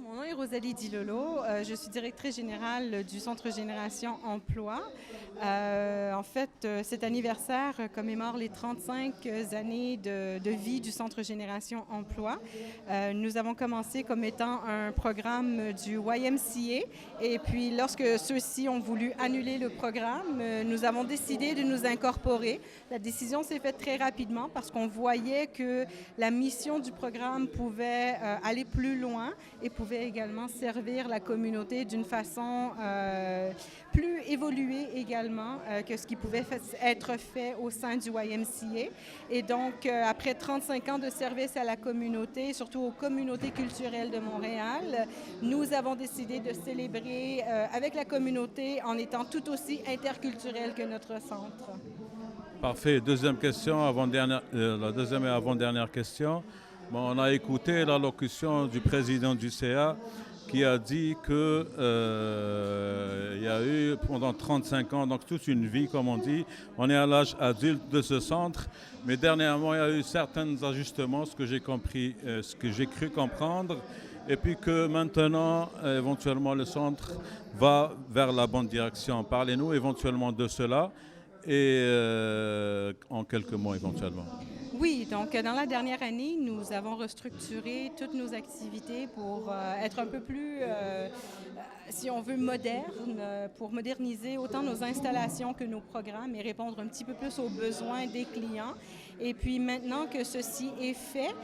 Mon nom est Rosalie Dilolo. Je suis directrice générale du Centre Génération Emploi. Cet anniversaire commémore les 35 années de vie du Centre Génération Emploi. Nous avons commencé comme étant un programme du YMCA et puis lorsque ceux-ci ont voulu annuler le programme, nous avons décidé de nous incorporer. La décision s'est faite très rapidement parce qu'on voyait que la mission du programme pouvait aller plus loin et pouvait également servir la communauté d'une façon plus évoluée également que ce qui pouvait être fait au sein du YMCA. Et donc, après 35 ans de service à la communauté, surtout aux communautés culturelles de Montréal, nous avons décidé de célébrer avec la communauté en étant tout aussi interculturel que notre centre. Parfait. Deuxième question, la deuxième et avant-dernière question. Bon, on a écouté l'allocution du président du CA qui a dit que il y a eu pendant 35 ans, donc toute une vie, comme on dit, on est à l'âge adulte de ce centre, mais dernièrement, il y a eu certains ajustements, ce que j'ai compris, ce que j'ai cru comprendre, et puis que maintenant, éventuellement, le centre va vers la bonne direction. Parlez-nous éventuellement de cela et en quelques mots éventuellement. Oui, donc dans la dernière année, nous avons restructuré toutes nos activités pour être un peu plus, si on veut, moderne, pour moderniser autant nos installations que nos programmes et répondre un petit peu plus aux besoins des clients. Et puis maintenant que ceci est fait,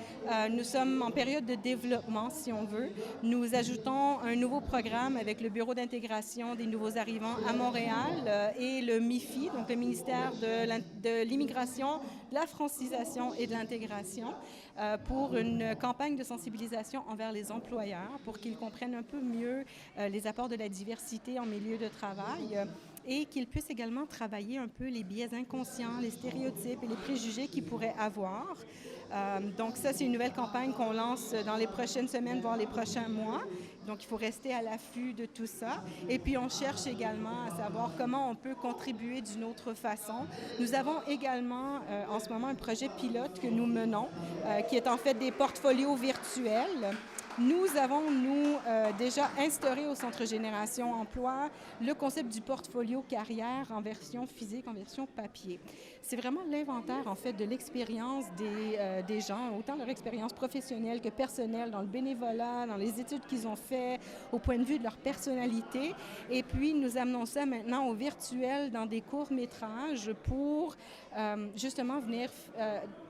nous sommes en période de développement, si on veut. Nous ajoutons un nouveau programme avec le Bureau d'intégration des nouveaux arrivants à Montréal et le MIFI, donc le ministère de l'Immigration, de la francisation et de l'intégration, pour une campagne de sensibilisation envers les employeurs pour qu'ils comprennent un peu mieux les apports de la diversité en milieu de travail. Et qu'ils puissent également travailler un peu les biais inconscients, les stéréotypes et les préjugés qu'ils pourraient avoir. Donc ça, c'est une nouvelle campagne qu'on lance dans les prochaines semaines, voire les prochains mois. Donc il faut rester à l'affût de tout ça. Et puis on cherche également à savoir comment on peut contribuer d'une autre façon. Nous avons également en ce moment un projet pilote que nous menons, qui est en fait des portfolios virtuels. Nous avons, déjà instauré au Centre Génération Emploi le concept du portfolio carrière en version physique, en version papier. C'est vraiment l'inventaire, en fait, de l'expérience des gens, autant leur expérience professionnelle que personnelle, dans le bénévolat, dans les études qu'ils ont fait, au point de vue de leur personnalité. Et puis, nous amenons ça maintenant au virtuel dans des courts-métrages pour justement venir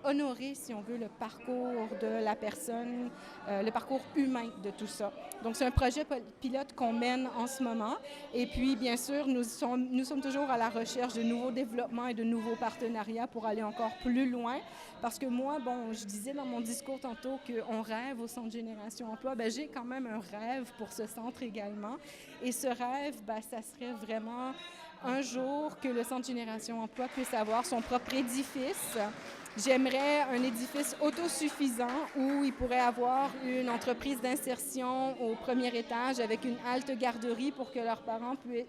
honorer, si on veut, le parcours de la personne, le parcours humain de tout ça. Donc, c'est un projet pilote qu'on mène en ce moment. Et puis, bien sûr, nous sommes toujours à la recherche de nouveaux développements et de nouveaux partenariats pour aller encore plus loin. Parce que moi, je disais dans mon discours tantôt qu'on rêve au Centre Génération Emploi. Bien, j'ai quand même un rêve pour ce centre également. Et ce rêve, ça serait vraiment un jour que le Centre Génération Emploi puisse avoir son propre édifice. J'aimerais un édifice autosuffisant où il pourrait avoir une entreprise d'insertion au premier étage avec une halte garderie pour que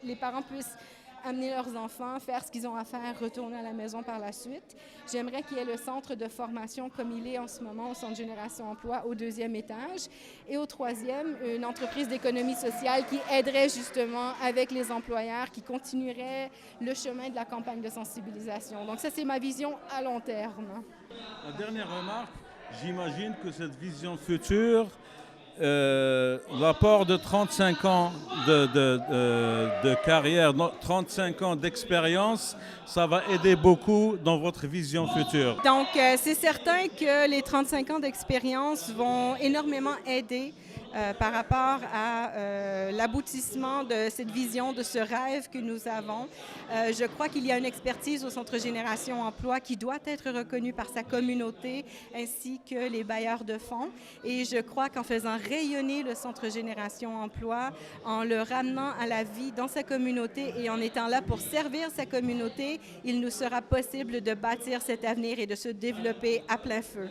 les parents puissent amener leurs enfants, faire ce qu'ils ont à faire, retourner à la maison par la suite. J'aimerais qu'il y ait le centre de formation comme il est en ce moment au Centre Génération Emploi au deuxième étage. Et au troisième, une entreprise d'économie sociale qui aiderait justement avec les employeurs, qui continuerait le chemin de la campagne de sensibilisation. Donc ça, c'est ma vision à long terme. La dernière remarque, j'imagine que cette vision future, l'apport de 35 ans de carrière, 35 ans d'expérience, ça va aider beaucoup dans votre vision future. Donc, c'est certain que les 35 ans d'expérience vont énormément aider par rapport à l'aboutissement de cette vision, de ce rêve que nous avons. Je crois qu'il y a une expertise au Centre Génération Emploi qui doit être reconnue par sa communauté ainsi que les bailleurs de fonds. Et je crois qu'en faisant rayonner le Centre Génération Emploi, en le ramenant à la vie dans sa communauté et en étant là pour servir sa communauté, il nous sera possible de bâtir cet avenir et de se développer à plein feu.